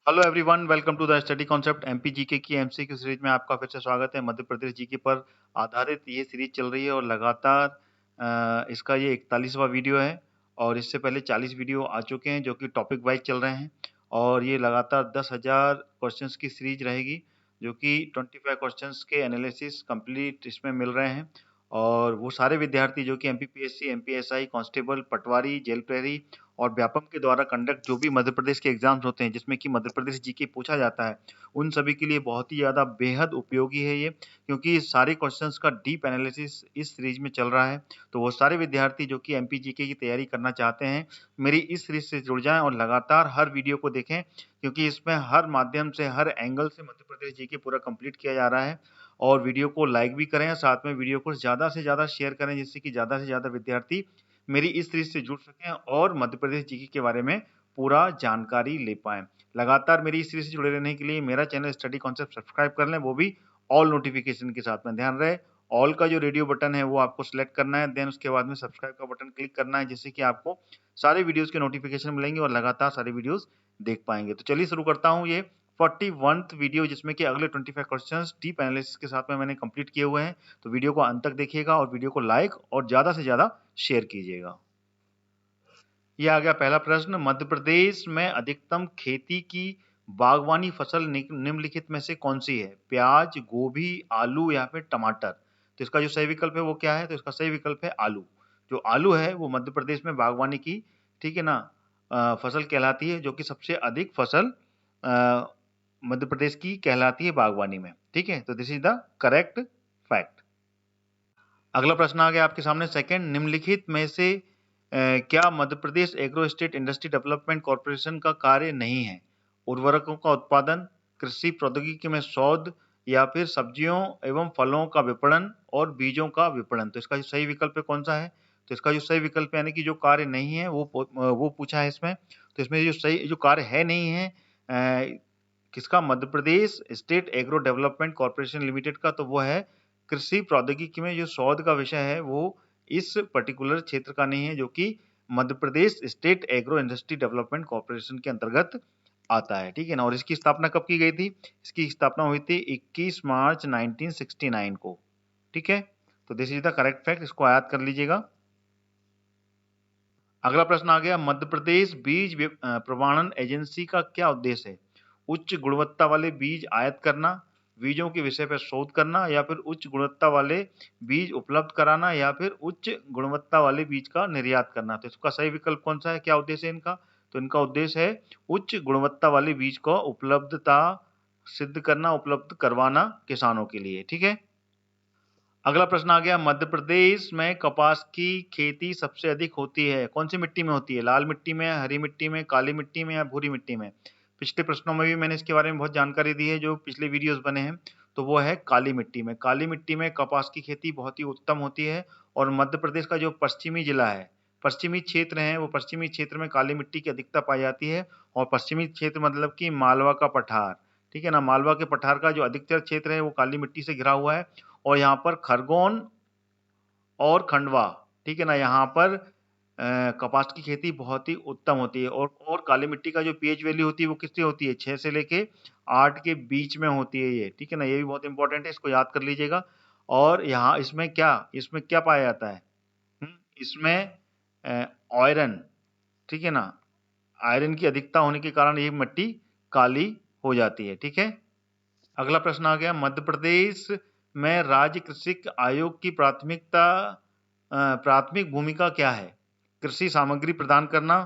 Hello everyone, welcome to the study concept MPGK की MCQ series में आपका फिर से स्वागत है। मध्य प्रदेश जीके पर आधारित ये सीरीज चल रही है और लगातार इसका ये 41वां वीडियो है और इससे पहले 40 वीडियो आ चुके हैं जो कि टॉपिक वाइज चल रहे हैं और ये लगातार 10,000 क्वेश्चंस की सीरीज रहेगी जो कि 25 क्वेश्चंस के एनालिसिस कंप्लीट इसमें मिल रहे हैं। और वो सारे विद्यार्थी जो कि एमपीपीएससी, एमपीएसआई, कांस्टेबल, पटवारी, जेल प्रहरी और व्यापम के द्वारा कंडक्ट जो भी मध्य प्रदेश के एग्जाम्स होते हैं जिसमें कि मध्य प्रदेश जीके पूछा जाता है, उन सभी के लिए बहुत ही ज़्यादा बेहद उपयोगी है ये, क्योंकि सारे क्वेश्चंस का डीप एनालिसिस इस सीरीज में चल रहा है। तो वो सारे विद्यार्थी जो कि एमपी जीके की तैयारी करना चाहते हैं, मेरी इस सीरीज से जुड़ जाएं और लगातार हर वीडियो को देखें, क्योंकि इसमें हर माध्यम से, हर एंगल से मध्य प्रदेश जीके पूरा कंप्लीट किया जा रहा है। और वीडियो को लाइक भी करें, साथ में वीडियो को ज़्यादा से ज़्यादा शेयर करें, जिससे कि ज़्यादा से ज़्यादा विद्यार्थी मेरी इस सीरीज से जुड़ सकें और मध्य प्रदेश जीके के बारे में पूरा जानकारी ले पाएं। लगातार मेरी इस सीरीज से जुड़े रहने के लिए मेरा चैनल स्टडी कॉन्सेप्ट सब्सक्राइब कर लें, वो भी ऑल नोटिफिकेशन के साथ में। ध्यान रहे, ऑल का जो रेडियो बटन है वो आपको सिलेक्ट करना है, देन उसके बाद में सब्सक्राइब का बटन क्लिक करना है, जिससे कि आपको सारे वीडियोस के नोटिफिकेशन मिलेंगे और लगातार सारे वीडियोस देख पाएंगे। तो चलिए शुरू करता हूँ ये 41th वीडियो, जिसमें कि अगले 25 क्वेश्चंस डीप एनालिसिस के साथ में मैंने कंप्लीट किए हुए हैं। तो वीडियो को अंत तक देखिएगा और वीडियो को लाइक और ज़्यादा से ज़्यादा शेयर कीजिएगा। ये आ गया पहला प्रश्न, मध्य प्रदेश में अधिकतम खेती की बागवानी फसल निम्नलिखित में से कौन सी है? प्याज, गोभी, आलू या फिर टमाटर? तो इसका जो सही विकल्प है वो क्या है? तो इसका सही विकल्प है आलू। जो आलू है वो मध्य प्रदेश में बागवानी की, ठीक है ना, फसल कहलाती है, जो कि सबसे अधिक फसल मध्य प्रदेश की कहलाती है बागवानी में। ठीक है, तो this is the correct fact. अगला प्रश्न आ गया आपके सामने, सेकंड, निम्नलिखित में से क्या Madhya Pradesh agro state industry development corporation का कार्य नहीं है? उर्वरकों का उत्पादन, कृषि प्रौद्योगिकी में शोध या फिर सब्जियों एवं फलों का विपणन और बीजों का विपणन? तो इसका जो सही विकल्प है कौन सा है? तो इसका जो सही विकल्प यानी कि जो कार्य नहीं है वो पूछा है इसमें। तो इसमें जो सही जो कार्य है नहीं है किसका? Madhya Pradesh state agro development corporation limited का। तो वो है कृषि प्रौद्योगिकी में जो शोध का विषय है वो इस पर्टिकुलर क्षेत्र का नहीं है, जो कि Madhya Pradesh state agro industry development corporation के अंतर्गत आता है। ठीक है ना, और इसकी स्थापना कब की गई थी? इसकी स्थापना हुई थी 21 मार्च 1969 को। ठीक है, तो this is the correct fact, इसको याद कर लीजिएगा। अगला प्रश्न आ गया, मध्य प्रदेश बीज प्रमाणन एजेंसी का क्या उद्देश्य है? उच्च गुणवत्ता वाले बीज आयात करना, बीजों के विषय पर शोध करना या फिर उच्च गुणवत्ता वाले बीज उपलब्ध कराना या फिर उच्च गुणवत्ता वाले बीज का निर्यात करना? तो इसका सही विकल्प कौन सा है? क्या उद्देश्य है इनका? तो इनका उद्देश्य है उच्च गुणवत्ता वाले बीज का उपलब्धता सिद्ध करना, उपलब्ध करवाना किसानों के लिए। ठीक है, अगला प्रश्न आ गया, मध्य प्रदेश में कपास की खेती सबसे अधिक होती है कौन सी मिट्टी में होती है? लाल मिट्टी में, हरी मिट्टी में, काली मिट्टी में या भूरी मिट्टी में? पिछले प्रश्नों में भी मैंने इसके बारे में बहुत जानकारी दी है, जो पिछले वीडियोस बने हैं। तो वो है काली मिट्टी में। काली मिट्टी में कपास की खेती बहुत ही उत्तम होती है और मध्य प्रदेश का जो पश्चिमी जिला है, पश्चिमी क्षेत्र है, वो पश्चिमी क्षेत्र में काली मिट्टी की अधिकता पाई जाती है। और पश्चिमी क्षेत्र मतलब कि मालवा का पठार, ठीक है ना, मालवा के पठार का जो अधिकतर क्षेत्र है वो काली मिट्टी से घिरा हुआ है। और यहाँ पर खरगोन और खंडवा, ठीक है ना, यहाँ पर कपास की खेती बहुत ही उत्तम होती है। और काली मिट्टी का जो पीएच वैल्यू होती है वो कितनी होती है? 6 से लेके 8 के बीच में होती है ये। ठीक है ना, ये भी बहुत इंपॉर्टेंट है, इसको याद कर लीजिएगा। और यहाँ इसमें क्या पाया जाता है? इसमें आयरन, ठीक है ना, आयरन की अधिकता होने के कारण ये मिट्टी काली हो जाती है। ठीक है, अगला प्रश्न आ गया, मध्य प्रदेश में राज्य कृषि आयोग की प्राथमिक भूमिका क्या है? कृषि सामग्री प्रदान करना,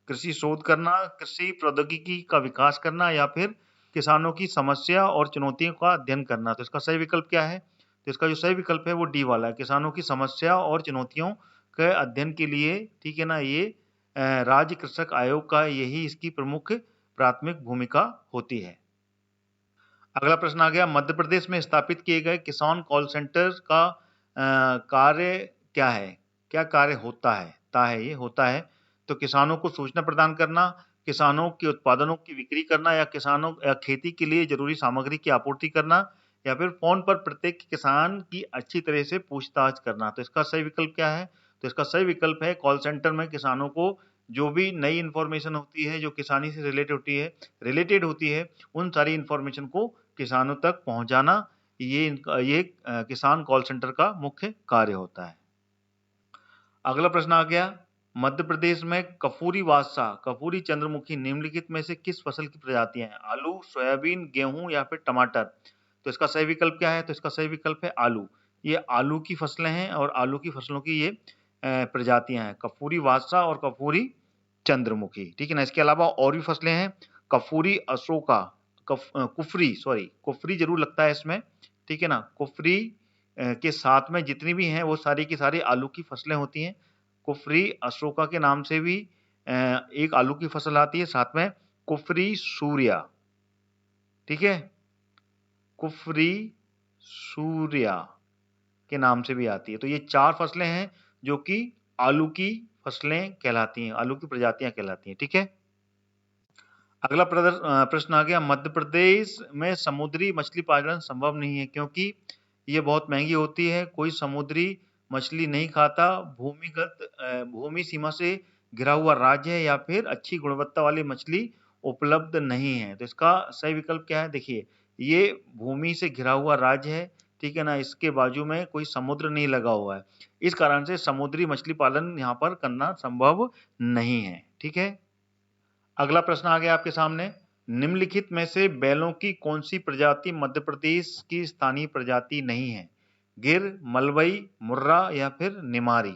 कृषि शोध करना, कृषि प्रौद्योगिकी का विकास करना या फिर किसानों की समस्या और चुनौतियों का अध्ययन करना? तो इसका सही विकल्प क्या है? तो इसका जो सही विकल्प है वो डी वाला है, किसानों की समस्या और चुनौतियों के अध्ययन के लिए, ठीक है ना, ये राज्य कृषक आयोग का यही इसकी प्रमुख प्राथमिक भूमिका होती है। अगला प्रश्न आ गया, मध्य प्रदेश में स्थापित किए गए किसान कॉल सेंटर का कार्य क्या है? क्या कार्य होता है? तो किसानों को सूचना प्रदान करना, किसानों के उत्पादनों की बिक्री करना या किसानों या खेती के लिए जरूरी सामग्री की आपूर्ति करना या फिर फोन पर प्रत्येक किसान की अच्छी तरह से पूछताछ करना? तो इसका सही विकल्प क्या है? तो इसका सही विकल्प है, कॉल सेंटर में किसानों को जो भी नई इन्फॉर्मेशन होती है, जो किसानी से रिलेटेड होती है, उन सारी इन्फॉर्मेशन को किसानों तक पहुंचाना, ये किसान कॉल सेंटर का मुख्य कार्य होता है। अगला प्रश्न आ गया, मध्य प्रदेश में कपूरी बादशाह, कपूरी चंद्रमुखी निम्नलिखित में से किस फसल की प्रजातियां हैं? आलू, सोयाबीन, गेहूं या फिर टमाटर? तो इसका सही विकल्प क्या है? तो इसका सही विकल्प है आलू। ये आलू की फसलें हैं और आलू की फसलों की ये प्रजातियां हैं, कपूरी बादशाह और कपूरी चंद्रमुखी, ठीक है ना। इसके अलावा और भी फसलें हैं, कपूरी अशोका, कुफरी जरूर लगता है इसमें, ठीक है ना। कुफरी के साथ में जितनी भी हैं वो सारी की सारी आलू की फसलें होती हैं। कुफरी अशोका के नाम से भी एक आलू की फसल आती है, साथ में कुफरी सूर्या, ठीक है, कुफरी सूर्या के नाम से भी आती है। तो ये 4 फसलें हैं जो कि आलू की फसलें कहलाती हैं, आलू की प्रजातियां कहलाती हैं, ठीक है। अगला प्रश्न आ गया, मध्य प्रदेश में समुद्री मछली पालन संभव नहीं है क्योंकि ये बहुत महंगी होती है, कोई समुद्री मछली नहीं खाता, भूमि सीमा से घिरा हुआ राज्य है, या फिर अच्छी गुणवत्ता वाली मछली उपलब्ध नहीं है। तो इसका सही विकल्प क्या है? देखिए, ये भूमि से घिरा हुआ राज्य है, ठीक है ना, इसके बाजू में कोई समुद्र नहीं लगा हुआ है, इस कारण से समुद्री मछली पालन यहाँ पर करना संभव नहीं है, ठीक है। अगला प्रश्न आ गया आपके सामने, निम्नलिखित में से बैलों की कौन सी प्रजाति मध्य प्रदेश की स्थानीय प्रजाति नहीं है? गिर, मलवई, मुर्रा या फिर निमारी?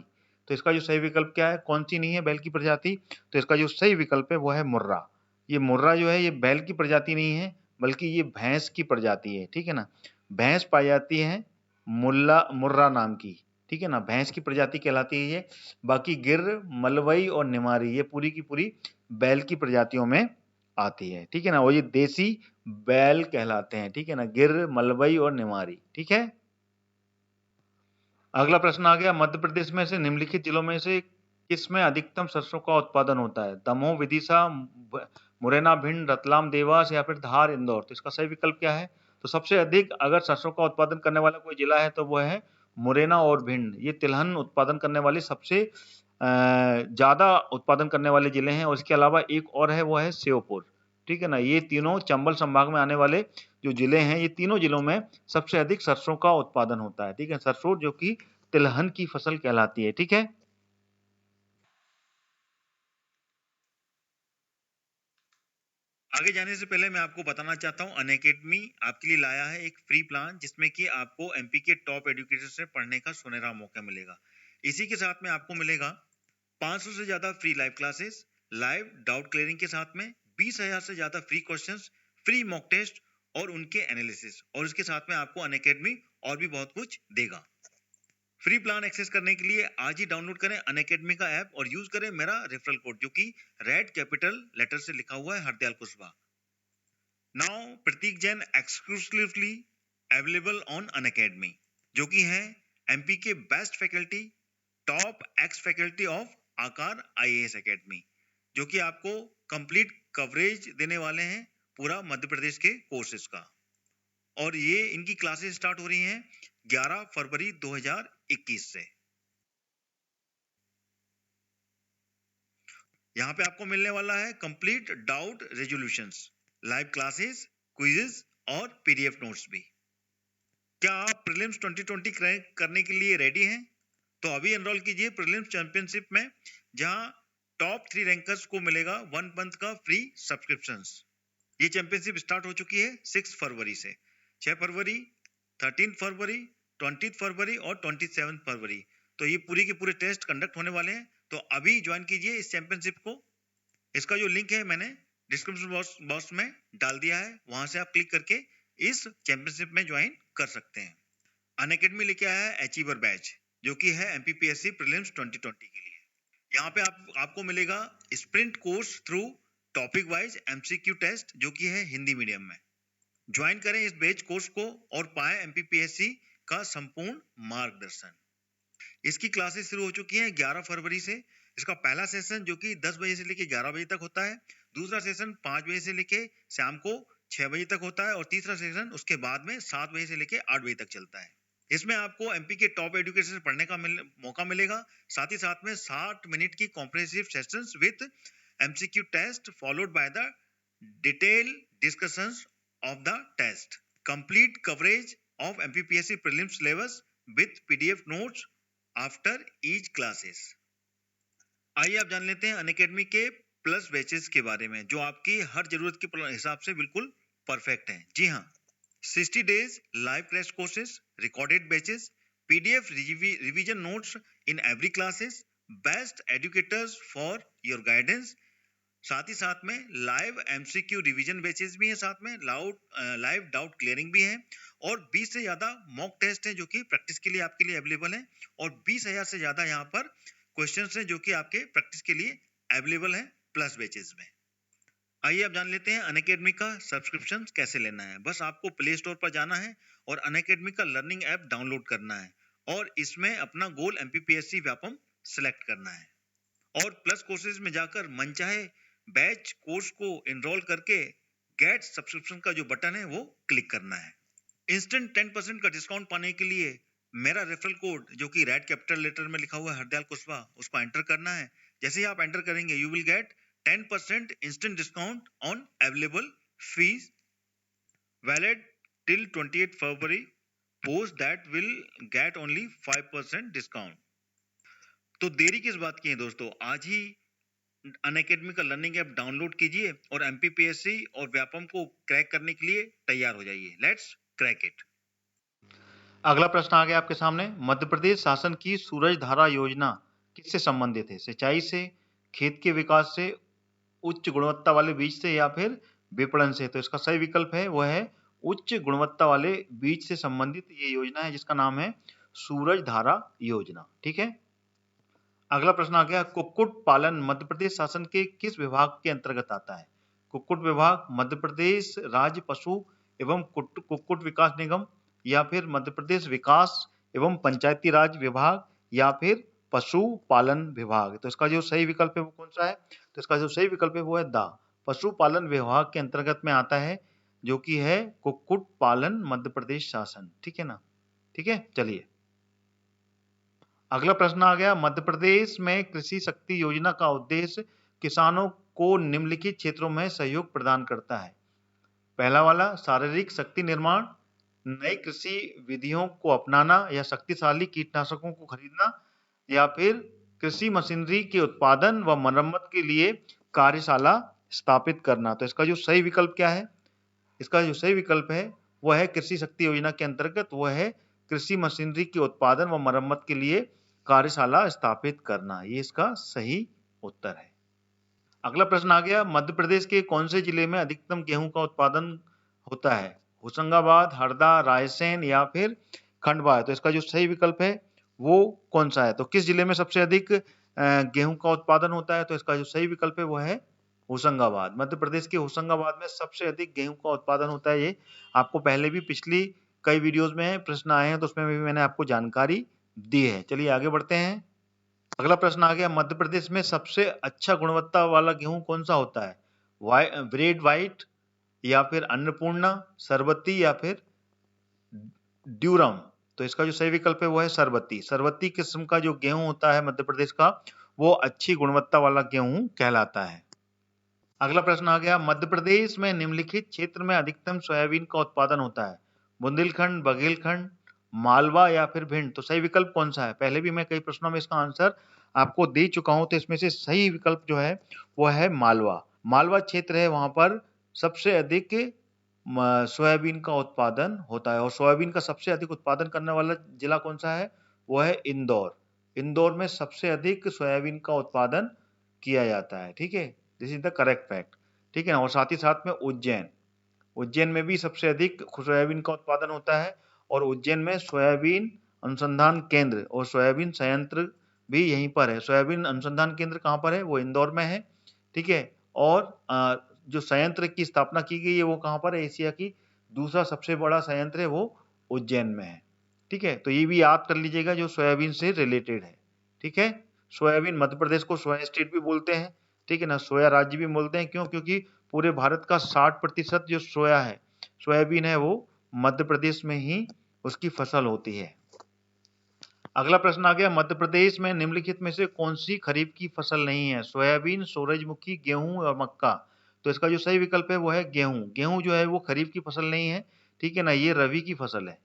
तो इसका जो सही विकल्प क्या है? कौन सी नहीं है बैल की प्रजाति? तो इसका जो सही विकल्प है वो है मुर्रा। ये मुर्रा जो है ये बैल की प्रजाति नहीं है, बल्कि ये भैंस की प्रजाति है, ठीक है ना। भैंस पाई जाती है मुर्रा नाम की, ठीक है ना, भैंस की प्रजाति कहलाती है ये। बाकी गिर, मलवई और निमारी ये पूरी की पूरी बैल की प्रजातियों में आती है, ठीक है ना, और ये देसी बैल कहलाते हैं, ठीक है ना, गिर, मलवई और निमारी, ठीक है। अगला प्रश्न आ गया, मध्य प्रदेश में से निम्नलिखित जिलों में से किसमें अधिकतम सरसों का उत्पादन होता है? दमोह, विदिशा, मुरैना, भिंड, रतलाम, देवास या फिर धार, इंदौर? तो इसका सही विकल्प क्या है? तो सबसे अधिक अगर सरसों का उत्पादन करने वाला कोई जिला है तो वो है मुरैना और भिंड। ये तिलहन उत्पादन करने वाले सबसे ज्यादा उत्पादन करने वाले जिले हैं, और इसके अलावा एक और है वो है श्योपुर, ठीक है ना। ये तीनों चंबल संभाग में आने वाले जो जिले हैं, ये तीनों जिलों में सबसे अधिक सरसों का उत्पादन होता है, ठीक है, सरसों जो कि तिलहन की फसल कहलाती है, ठीक है। आगे जाने से पहले मैं आपको बताना चाहता हूं, अनअकैडमी आपके लिए लाया है एक फ्री प्लान जिसमें कि आपको एमपी के टॉप एजुकेटर से पढ़ने का सुनहरा मौका मिलेगा। इसी के साथ में आपको मिलेगा 500 से ज्यादा free live classes, live doubt clearing के साथ में 20,000 से ज्यादा free questions, free mock test और उनके एनालिसिस, और इसके साथ में आपको अनअकैडमी और भी बहुत कुछ देगा। फ्री प्लान एक्सेस करने के लिए आज ही डाउनलोड करें अनअकैडमी का ऐप और यूज करें मेरा रेफरल कोड जो कि रेड कैपिटल लेटर से लिखा हुआ है, Hardayal Kushwaha. Now Prateek Jain exclusively available on Unacademy, जो कि है एमपी के best faculty, top ex faculty of Aakar IAS academy, जो कि आपको कंप्लीट कवरेज देने वाले हैं पूरा मध्य प्रदेश के कोर्सेज का। और ये इनकी क्लासेस स्टार्ट हो रही हैं 11 फरवरी 2021 से। यहाँ पे आपको मिलने वाला है complete doubt resolutions, live classes, quizzes और पीडीएफ नोट्स भी। क्या आप प्रीलिम्स 2020 क्रैक करने के लिए रेडी हैं? तो अभी एनरोल कीजिए प्रीलिम्स चैंपियनशिप में, जहां टॉप 3 रैंकर्स को मिलेगा 1 मंथ का फ्री सब्सक्रिप्शंस। ये चैंपियनशिप स्टार्ट हो चुकी है 6 फरवरी से, 6 फरवरी, 13 फरवरी, 20 फरवरी और 27 फरवरी। तो ये पूरी के पूरे टेस्ट कंडक्ट होने वाले हैं, तो अभी ज्वाइन कीजिए इस चैंपियनशिप को। इसका जो लिंक है मैंने डिस्क्रिप्शन बॉक्स में डाल दिया है, वहां से आप क्लिक करके इस चैंपियनशिप में ज्वाइन कर सकते हैं। अनअकैडमी लेके आया है अचीवर बैच, जो कि है एमपीपीएससी प्रीलिम्स 2020 के लिए। यहाँ पे आपको मिलेगा sprint course through topic wise MCQ test, जो कि है हिंदी मीडियम में। ज्वाइन करें इस बैच कोर्स को और पाएं एमपीपीएससी का संपूर्ण मार्गदर्शन। इसकी क्लासेस शुरू हो चुकी हैं 11 फरवरी से। इसका पहला सेशन जो कि 10 बजे से लेके 11 बजे तक होता है, दूसरा सेशन 5 बजे से लेके शाम को 6 बजे तक होता है, और तीसरा सेशन उसके बाद में 7 बजे से लेके 8 बजे तक चलता है। इसमें आपको एमपी के टॉप एजुकेशन पढ़ने का मौका मिलेगा। साथ ही साथ में 60 मिनट की comprehensive sessions with MCQ test followed by the detail discussions of the test, complete coverage of MPPSC prelims syllabus with PDF notes after each classes. आइए आप जान लेते हैं अनअकैडमी के प्लस बैचेस के बारे में, जो आपकी हर जरूरत के हिसाब से बिल्कुल परफेक्ट हैं। जी हाँ, 60 days live crash courses, recorded batches, PDF revision notes in every classes, best educators for your guidance। साथ ही साथ में लाइव एमसीक्यू रिवीजन बैचेस भी हैं, साथ में लाइव डाउट क्लियरिंग भी है, और 20 से ज्यादा मॉक टेस्ट हैं जो कि प्रैक्टिस के लिए आपके लिए अवेलेबल हैं, और 20,000 से ज्यादा यहाँ पर क्वेश्चंस हैं जो कि आपके प्रैक्टिस के लिए अवेलेबल हैं प्लस बैचेस में। आइए आप जान लेते हैं अनअकैडमी का सब्सक्रिप्शन कैसे लेना है। बस आपको प्ले स्टोर पर जाना है और अनअकैडमी का लर्निंग ऐप डाउनलोड करना है, और इसमें अपना गोल एमपीपीएससी व्यापम सिलेक्ट करना है, और प्लस कोर्सेज में जाकर मनचाहे बैच कोर्स को एनरोल करके गेट सब्सक्रिप्शन का जो बटन है वो क्लिक करना है। इंस्टेंट 10% का डिस्काउंट पाने के लिए मेरा रेफरल कोड जो कि रेड कैपिटल लेटर में लिखा हुआ है हरदयाल कुशवाहा, उसको एंटर करना है। जैसे ही आप एंटर करेंगे you will get 10% instant discount on available fees valid till 28 February. Post that will get only 5% discount. तो देरी किस बात की है दोस्तों, आज ही अनअकैडमी का लर्निंग ऐप डाउनलोड कीजिए और एमपीपीएससी और व्यापम को क्रैक करने के लिए तैयार हो जाइए। Let's crack it. अगला प्रश्न आ गया आपके सामने। मध्य प्रदेश शासन की सूरज धारा योजना किससे संबंधित है? सिंचाई से, खेत के विकास से, उच्च गुणवत्ता वाले बीज से, या फिर विपणन से? तो इसका सही विकल्प है वह है उच्च गुणवत्ता वाले बीज से संबंधित ये योजना है जिसका नाम है सूरज धारा योजना। ठीक है। अगला प्रश्न आ गया, कुक्कुट पालन मध्य प्रदेश शासन के किस विभाग के अंतर्गत आता है? कुक्कुट विभाग, मध्य प्रदेश राज्य पशु एवं कुक्कुट विकास निगम, या फिर मध्य प्रदेश विकास एवं पंचायती राज विभाग, या फिर पशु पालन विभाग? तो इसका जो सही विकल्प है वो कौन सा है? तो इसका जो सही विकल्प है वो है द पशुपालन विभाग के अंतर्गत में आता है, जो कि है कुक्कुट पालन मध्य प्रदेश शासन। ठीक है ना। ठीक है, चलिए अगला प्रश्न आ गया, मध्य प्रदेश में कृषि शक्ति योजना का उद्देश्य किसानों को निम्नलिखित क्षेत्रों में सहयोग प्रदान करता है। पहला वाला शारीरिक शक्ति निर्माण, नई कृषि विधियों को अपनाना या शक्तिशाली कीटनाशकों को खरीदना, या फिर कृषि मशीनरी के उत्पादन व मरम्मत के लिए कार्यशाला स्थापित करना। तो इसका जो सही विकल्प क्या है? इसका जो सही विकल्प है वह है कृषि शक्ति योजना के अंतर्गत वह है कृषि मशीनरी के उत्पादन व मरम्मत के लिए कार्यशाला स्थापित करना। ये इसका सही उत्तर है। अगला प्रश्न आ गया, मध्य प्रदेश के कौन से जिले में अधिकतम गेहूं का उत्पादन होता है? होशंगाबाद, हरदा, रायसेन, या फिर खंडवा? तो इसका जो सही विकल्प है वो कौन सा है? तो किस जिले में सबसे अधिक गेहूं का उत्पादन होता है? तो इसका जो सही विकल्प है वो है होशंगाबाद। मध्य प्रदेश के होशंगाबाद में सबसे अधिक गेहूं का उत्पादन होता है। ये आपको पहले भी पिछली कई वीडियोस में प्रश्न आए हैं तो उसमें भी मैंने आपको जानकारी दी है। चलिए आगे बढ़ते हैं। अगला प्रश्न आ गया, मध्य प्रदेश में सबसे अच्छा गुणवत्ता वाला गेहूं कौन सा होता है? ब्रेड वाइट, या फिर अन्नपूर्णा, सरबती, या फिर ड्यूरम? तो इसका जो सही विकल्प है वो है सरबती। सरबती किस्म का जो गेहूं होता है मध्य प्रदेश का वो अच्छी गुणवत्ता वाला गेहूं कहलाता है। अगला प्रश्न आ गया, मध्य प्रदेश में निम्नलिखित क्षेत्र में अधिकतम सोयाबीन का उत्पादन होता है? बुंदेलखंड, बघेलखंड, मालवा, या फिर भिंड? तो सही विकल्प कौन सा है? पहले भी मैं कई प्रश्नों में इसका आंसर आपको दे चुका हूं, तो इसमें से सही विकल्प जो है वो है मालवा। मालवा क्षेत्र है, वहां पर सबसे अधिक सोयाबीन का उत्पादन होता है। और सोयाबीन का सबसे अधिक उत्पादन करने वाला जिला कौन सा है? वो है इंदौर। इंदौर में सबसे अधिक सोयाबीन का उत्पादन किया जाता है। ठीक है, this is the correct fact. ठीक है ना। और साथ ही साथ में उज्जैन, उज्जैन में भी सबसे अधिक सोयाबीन का उत्पादन होता है, और उज्जैन में सोयाबीन अनुसंधान केंद्र और सोयाबीन संयंत्र भी यहीं पर है। सोयाबीन अनुसंधान केंद्र कहाँ पर है? वो इंदौर में है। ठीक है। और जो संयंत्र की स्थापना की गई है वो कहाँ पर है? एशिया की दूसरा सबसे बड़ा संयंत्र है वो उज्जैन में है। ठीक है, तो ये भी याद कर लीजिएगा जो सोयाबीन से रिलेटेड है। ठीक है। सोयाबीन, मध्य प्रदेश को सोया स्टेट भी बोलते हैं। ठीक है ना, सोया राज्य भी बोलते हैं। क्यों? क्योंकि पूरे भारत का 60% जो सोया है, सोयाबीन है, वो मध्य प्रदेश में ही उसकी फसल होती है। अगला प्रश्न आ गया, मध्य प्रदेश में निम्नलिखित में से कौन सी खरीफ की फसल नहीं है? सोयाबीन, सूरजमुखी, गेहूं और मक्का। तो इसका जो सही विकल्प है वो है गेहूं। गेहूं जो है वो खरीफ की फसल नहीं है, ठीक है ना, ये रबी की फसल है,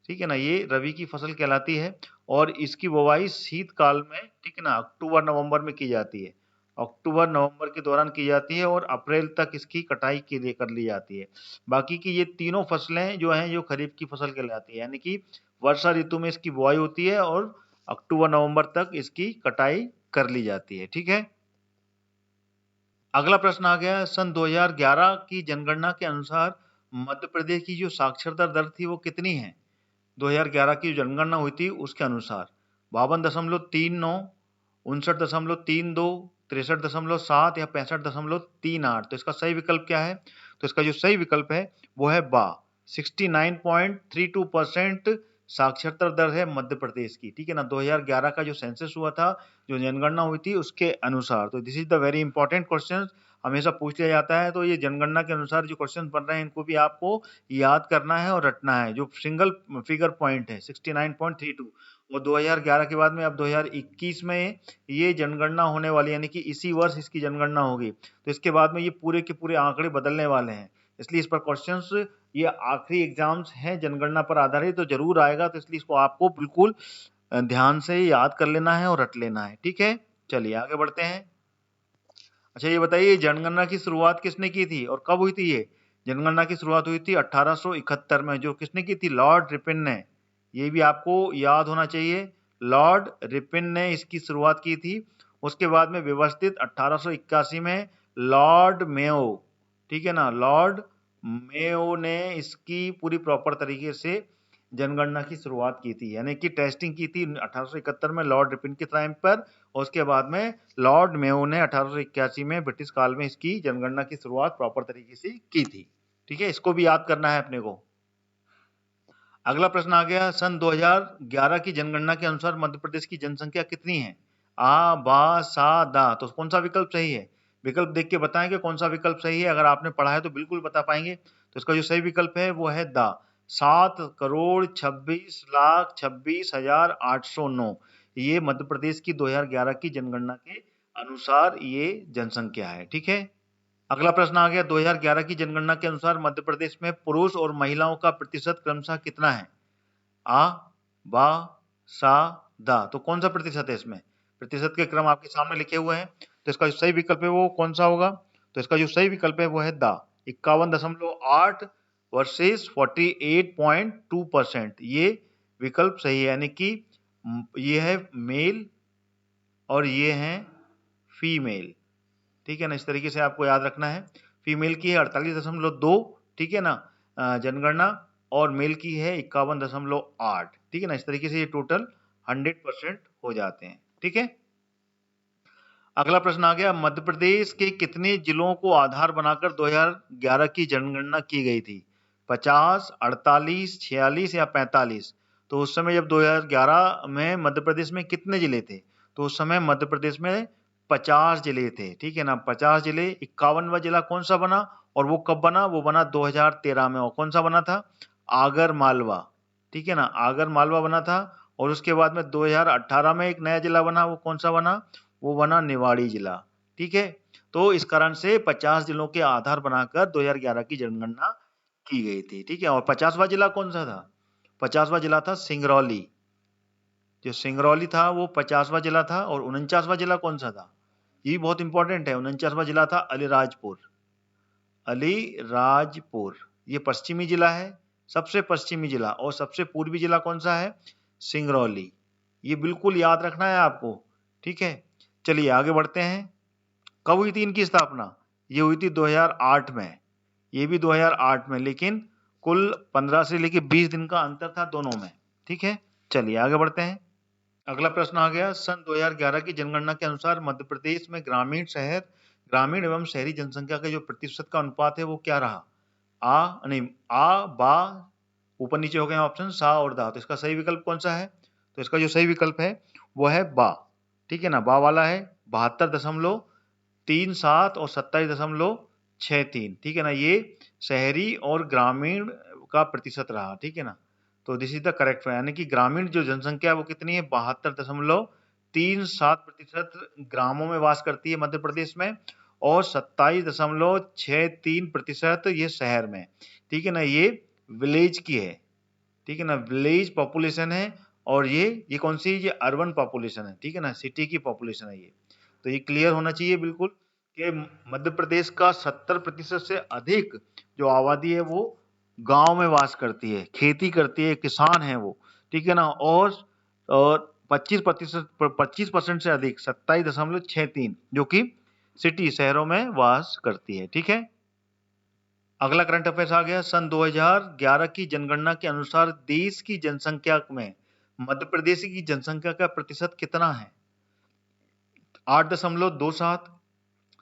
ठीक है ना, ये रबी की फसल कहलाती है और इसकी बुवाई शीतकाल में, ठीक है ना, अक्टूबर नवंबर में की जाती है। अक्टूबर नवंबर के दौरान की जाती है और अप्रैल तक इसकी कटाई के लिए कर ली जाती है। बाकी की ये तीनों फसलें जो हैं जो खरीफ की फसल कहलाती है, यानी कि वर्षा ऋतु में इसकी बुआई होती है और अक्टूबर नवंबर तक इसकी कटाई कर ली जाती है, ठीक है। अगला प्रश्न आ गया, सन 2011 की जनगणना के अनुसार मध्य प्रदेश की जो साक्षरता दर थी वो कितनी है? 2011 की जो जनगणना हुई थी उसके अनुसार 52.39, 59.32, 63.7 या 65.38। तो इसका सही विकल्प क्या है? तो इसका जो सही विकल्प है वो है बा, 69.32% साक्षरता दर है मध्य प्रदेश की, ठीक है ना। 2011 का जो सेंसस हुआ था, जो जनगणना हुई थी उसके अनुसार। तो this is the very important question, हमेशा पूछ लिया जाता है। तो ये जनगणना के अनुसार जो क्वेश्चन बन रहे हैं इनको भी आपको याद करना है और रटना है। जो सिंगल फिगर पॉइंट है 69.32, वो 2011 के बाद में अब 2021 में ये जनगणना होने वाली, यानी कि इसी वर्ष इसकी जनगणना होगी। तो इसके बाद में ये पूरे के पूरे आंकड़े बदलने वाले हैं, इसलिए इस पर क्वेश्चंस, ये आखिरी एग्जाम्स हैं जनगणना पर आधारित, तो जरूर आएगा। तो इसलिए इसको आपको बिल्कुल ध्यान से याद कर लेना है और रट लेना है, ठीक है। चलिए आगे बढ़ते हैं। अच्छा ये बताइए, जनगणना की शुरुआत किसने की थी और कब हुई थी? ये जनगणना की शुरुआत हुई थी 1871 में, जो किसने की थी? लॉर्ड रिपन ने। ये भी आपको याद होना चाहिए, लॉर्ड रिपन ने इसकी शुरुआत की थी। उसके बाद में व्यवस्थित 1881 में लॉर्ड मेयो, ठीक है ना, लॉर्ड मेयो ने इसकी पूरी प्रॉपर तरीके से जनगणना की शुरुआत की थी, यानी कि टेस्टिंग की थी 1871 में लॉर्ड रिपन के टाइम पर। और उसके बाद में लॉर्ड मेयो ने 1881 में ब्रिटिश काल में इसकी जनगणना की शुरुआत प्रॉपर तरीके से की थी, ठीक है। इसको भी याद करना है अपने को। अगला प्रश्न आ गया, सन 2011 की जनगणना के अनुसार मध्य प्रदेश की जनसंख्या कितनी है? आ, बा, सा, दा। तो कौन सा विकल्प सही है? विकल्प देख के बताएं कि कौन सा विकल्प सही है। अगर आपने पढ़ा है तो बिल्कुल बता पाएंगे। तो इसका जो सही विकल्प है वो है दा, 7,26,26,809। ये मध्य प्रदेश की 2011 की जनगणना के अनुसार ये जनसंख्या है, ठीक है। अगला प्रश्न आ गया, 2011 की जनगणना के अनुसार मध्य प्रदेश में पुरुष और महिलाओं का प्रतिशत क्रमशः कितना है? आ, बा, सा, दा। तो कौन सा प्रतिशत है इसमें? प्रतिशत के क्रम आपके सामने लिखे हुए हैं। तो इसका जो सही विकल्प है वो कौन सा होगा? तो इसका जो सही विकल्प है वो है दा, 51.8 वर्सेस 48.2%। ये विकल्प सही है, यानी कि ये है मेल और ये है फीमेल, ठीक है ना। इस तरीके से आपको याद रखना है। फीमेल की है 48.2, ठीक है ना, जनगणना, और मेल की है 51.8, ठीक है ना। इस तरीके से ये टोटल 100% हो जाते हैं, ठीक है। अगला प्रश्न आ गया, मध्य प्रदेश के कितने जिलों को आधार बनाकर 2011 की जनगणना की गई थी? 50, 48, 46 या 45? तो उस समय जब 2011 में मध्य प्रदेश में कितने जिले थे? तो उस समय मध्य प्रदेश में 50 जिले थे, ठीक है ना, 50 जिले। 51वां जिला कौन सा बना और वो कब बना? वो बना 2013 में। और कौन सा बना था? आगर मालवा, ठीक है ना, आगर मालवा बना था। और उसके बाद में 2018 में एक नया जिला बना, वो कौन सा बना? वो बना निवाड़ी जिला, ठीक है। तो इस कारण से 50 जिलों के आधार बनाकर 2011 की जनगणना की गई थी, ठीक है। और 50वां जिला कौन सा था? 50वां जिला था सिंगरौली। जो सिंगरौली था वो 50वां जिला था। और 49वां जिला कौन सा था? ये बहुत इंपॉर्टेंट है। 49वां जिला था अलीराजपुर। अलीराजपुर ये पश्चिमी जिला है, सबसे पश्चिमी जिला। और सबसे पूर्वी जिला कौन सा है? सिंगरौली। ये बिल्कुल याद रखना है आपको, ठीक है। चलिए आगे बढ़ते हैं। कब हुई थी इनकी स्थापना? ये हुई थी 2008 में। ये भी 2008 में, लेकिन कुल 15 से लेकर 20 दिन का अंतर था दोनों में, ठीक है। चलिए आगे बढ़ते हैं। अगला प्रश्न आ गया, सन 2011 की जनगणना के अनुसार मध्य प्रदेश में ग्रामीण एवं शहरी जनसंख्या का जो प्रतिशत का अनुपात है वो क्या रहा? आ, बा, ऊपर नीचे हो गए ऑप्शन, सा और दा। तो इसका सही विकल्प कौन सा है? तो इसका जो सही विकल्प है वो है बा, ठीक है ना। बा वाला है 72.37 और 27.63, ठीक है ना। ये शहरी और ग्रामीण का प्रतिशत रहा, ठीक है ना। तो दिस इज द करेक्ट, यानी कि ग्रामीण जो जनसंख्या है वो कितनी है, 72.37% ग्रामों में वास करती है मध्य प्रदेश में, और 27.63% ये शहर में। ठीक है ना, ये विलेज की है। ठीक है ना, विलेज पॉपुलेशन है, और ये कौन सी, ये अर्बन पॉपुलेशन है। ठीक है ना, सिटी की पॉपुलेशन है ये। तो ये क्लियर होना चाहिए बिल्कुल कि मध्य प्रदेश का 70% से अधिक जो आबादी है वो गांव में वास करती है, खेती करती है, किसान है वो। ठीक है ना, और 25% से अधिक 27.63 जो कि सिटी शहरों में वास करती है। ठीक है, अगला करंट अफेयर्स आ गया। सन 2011 की जनगणना के अनुसार देश की जनसंख्या में मध्य प्रदेश की जनसंख्या का प्रतिशत कितना है? 8.27,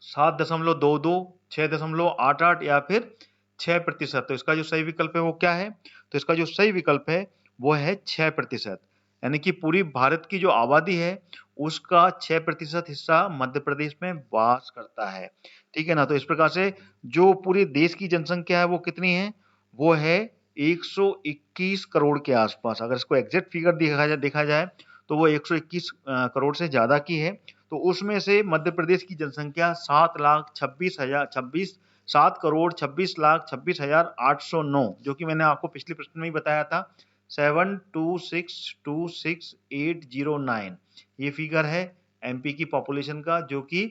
7.22, 6.88 या फिर 6%। तो इसका जो सही विकल्प है वो क्या है? तो इसका जो सही विकल्प है वो है 6%, यानी कि पूरी भारत की जो आबादी है उसका 6% हिस्सा मध्य प्रदेश में वास करता है। ठीक है ना, तो इस प्रकार से जो पूरे देश की जनसंख्या है वो कितनी है, वो है 121 करोड़ के आसपास। अगर इसको एग्जैक्ट फिगर देखा जाए तो वो 121 करोड़ से ज्यादा की है। तो उसमें से मध्य प्रदेश की जनसंख्या 7,26,809, जो कि मैंने आपको पिछले प्रश्न में ही बताया था, 7,26,26,809 ये फिगर है एमपी की पॉपुलेशन का, जो कि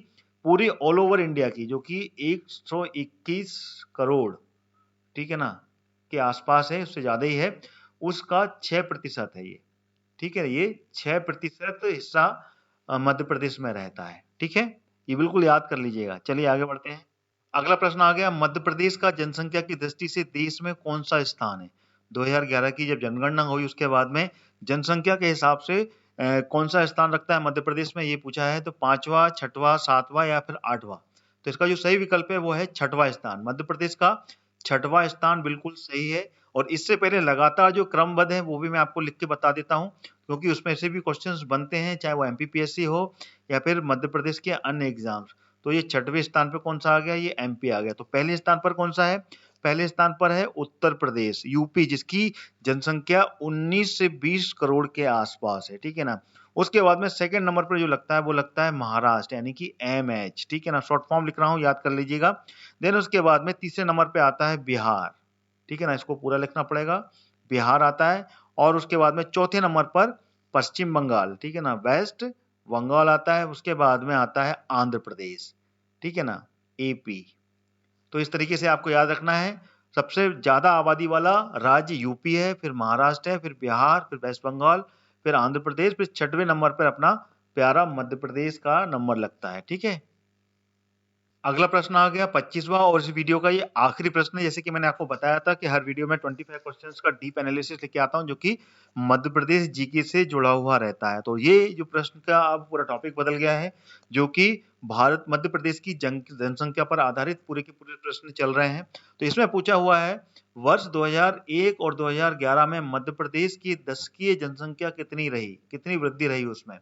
पूरी ऑल ओवर इंडिया की, जो कि 121 करोड़, ठीक है ना, के आसपास है, उससे ज्यादा ही है, उसका 6% है ये। ठीक है, ये 6% हिस्सा मध्य प्रदेश में रहता है। ठीक है, ये बिल्कुल याद कर लीजिएगा। चलिए आगे बढ़ते हैं। अगला प्रश्न आ गया, मध्य प्रदेश का जनसंख्या की दृष्टि से देश में कौन सा स्थान है? 2011 की जब जनगणना हुई उसके बाद में जनसंख्या के हिसाब से कौन सा स्थान रखता है मध्य प्रदेश में, ये पूछा है। तो 5वां, 6वां, 7वां या फिर 8वां? तो इसका जो सही विकल्प है वो है 6वां स्थान। मध्य प्रदेश का 6वां स्थान बिल्कुल सही है। और इससे पहले लगातार जो क्रमबद्ध है वो भी मैं आपको लिख के बता देता हूँ, क्योंकि उसमें से भी क्वेश्चंस बनते हैं, चाहे वो एमपीपीएससी हो या फिर मध्य प्रदेश के अन्य एग्जाम्स। तो ये 6वें स्थान पे कौन सा आ गया, ये एमपी आ गया। तो पहले स्थान पर कौन सा है? पहले स्थान पर है उत्तर प्रदेश, यूपी, जिसकी जनसंख्या 19 से 20 करोड़ के आसपास है। ठीक है ना, उसके बाद में सेकंड नंबर पर जो लगता है वो लगता है महाराष्ट्र, यानी कि एमएच। ठीक है ना, शॉर्ट फॉर्म लिख रहा हूँ, याद कर लीजिएगा। देन उसके बाद में तीसरे नंबर पे आता है बिहार। ठीक है ना, इसको पूरा लिखना पड़ेगा, बिहार आता है। और उसके बाद में चौथे नंबर पर पश्चिम बंगाल, ठीक है ना, वेस्ट बंगाल आता है। उसके बाद में आता है आंध्र प्रदेश, ठीक है ना, एपी। तो इस तरीके से आपको याद रखना है। सबसे ज्यादा आबादी वाला राज्य यूपी है, फिर महाराष्ट्र है, फिर बिहार, फिर वेस्ट बंगाल, फिर आंध्र प्रदेश, फिर 6वें नंबर पर अपना प्यारा मध्य प्रदेश का नंबर लगता है। ठीक है, अगला प्रश्न आ गया 25वां, और इस वीडियो का ये आखिरी प्रश्न है। जैसे कि मैंने आपको बताया था कि हर वीडियो में 25 क्वेश्चंस का डीप एनालिसिस लेके आता हूं, जो कि मध्य प्रदेश जीके से जुड़ा हुआ रहता है। तो ये जो प्रश्न का अब पूरा टॉपिक बदल गया है, जो कि भारत मध्य प्रदेश की जनसंख्या पर आधारित पूरे के पूरे प्रश्न चल रहे हैं। तो इसमें पूछा हुआ है, वर्ष 2001 और 2011 में मध्य प्रदेश की दशकीय जनसंख्या कितनी रही, कितनी वृद्धि रही उसमें।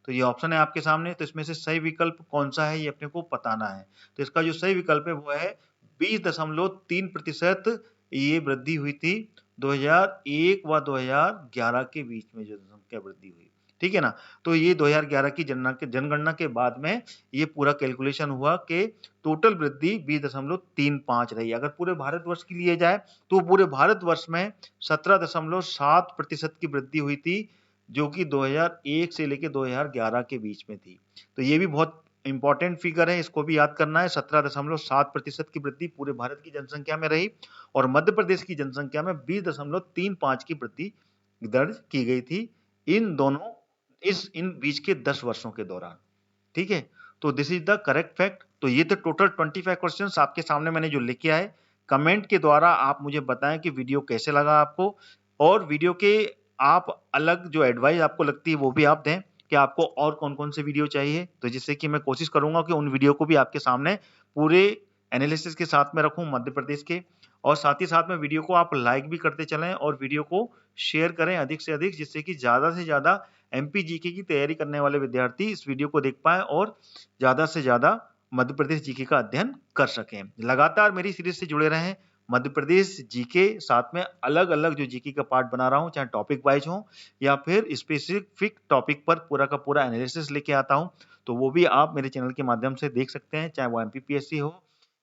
तो ये ऑप्शन है आपके सामने। तो इसमें से सही विकल्प कौन सा है ये अपने को बताना है। तो इसका जो सही विकल्प है वो है 20.3% ये वृद्धि हुई थी 2001 व 2011 के बीच में जो जनसंख्या वृद्धि हुई। ठीक है ना, तो ये 2011 की जनगणना के बाद में ये पूरा कैलकुलेशन हुआ कि टोटल वृद्धि 20.35 रही। अगर पूरे भारतवर्ष की लिए जाए तो पूरे भारतवर्ष में 17.7% की वृद्धि हुई थी, जो कि 2001 से लेके 2011 के बीच में थी। तो ये भी बहुत इंपॉर्टेंट फिगर है, इसको भी याद करना है। 17.7% की वृद्धि पूरे भारत की जनसंख्या में रही, और मध्य प्रदेश की जनसंख्या में 20.35 की वृद्धि दर्ज की गई थी इन बीच के 10 वर्षों के दौरान। ठीक है, तो this is the correct fact. तो ये तो टोटल 25 क्वेश्चंस आपके सामने मैंने जो लिखे है। कमेंट के द्वारा आप मुझे बताएं कि वीडियो कैसे लगा आपको, और वीडियो के आप अलग जो एडवाइस आपको लगती है वो भी आप दें कि आपको और कौन कौन से वीडियो चाहिए, तो जिससे कि मैं कोशिश करूंगा कि उन वीडियो को भी आपके सामने पूरे एनालिसिस के साथ में रखूं मध्य प्रदेश के। और साथ ही साथ में वीडियो को आप लाइक भी करते चलें और वीडियो को शेयर करें अधिक से अधिक, जिससे कि ज्यादा से ज्यादा एमपी जीके की तैयारी करने वाले विद्यार्थी इस वीडियो को देख पाए और ज्यादा से ज्यादा मध्य प्रदेश जीके का अध्ययन कर सकें। लगातार मेरी सीरीज से जुड़े रहें। मध्य प्रदेश जीके, साथ में अलग-अलग जो जीके का पार्ट बना रहा हूँ, चाहे टॉपिक वाइज हो या फिर स्पेसिफिक टॉपिक पर पूरा का पूरा एनालिसिस लेके आता हूँ, तो वो भी आप मेरे चैनल के माध्यम से देख सकते हैं, चाहे वो एमपीपीएससी हो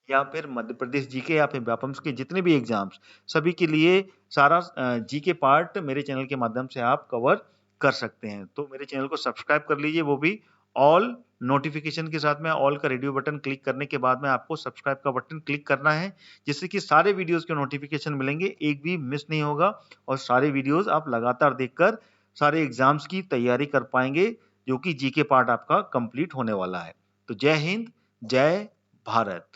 या फिर मध्य प्रदेश जीके या फिर व्यापमं के जितने भी एग्जाम्स, सभी के लिए सारा जीके पार्ट मेरे चैनल के माध्यम से आप कवर कर सकते हैं। तो मेरे चैनल को सब्सक्राइब कर लीजिए, वो भी ऑल नोटिफिकेशन के साथ में। ऑल का रेडियो बटन क्लिक करने के बाद में आपको सब्सक्राइब का बटन क्लिक करना है, जिससे कि सारे वीडियोस के नोटिफिकेशन मिलेंगे, एक भी मिस नहीं होगा और सारे वीडियोस आप लगातार देखकर सारे एग्जाम्स की तैयारी कर पाएंगे, जो कि जीके पार्ट आपका कंप्लीट होने वाला है। तो जय हिंद, जय भारत।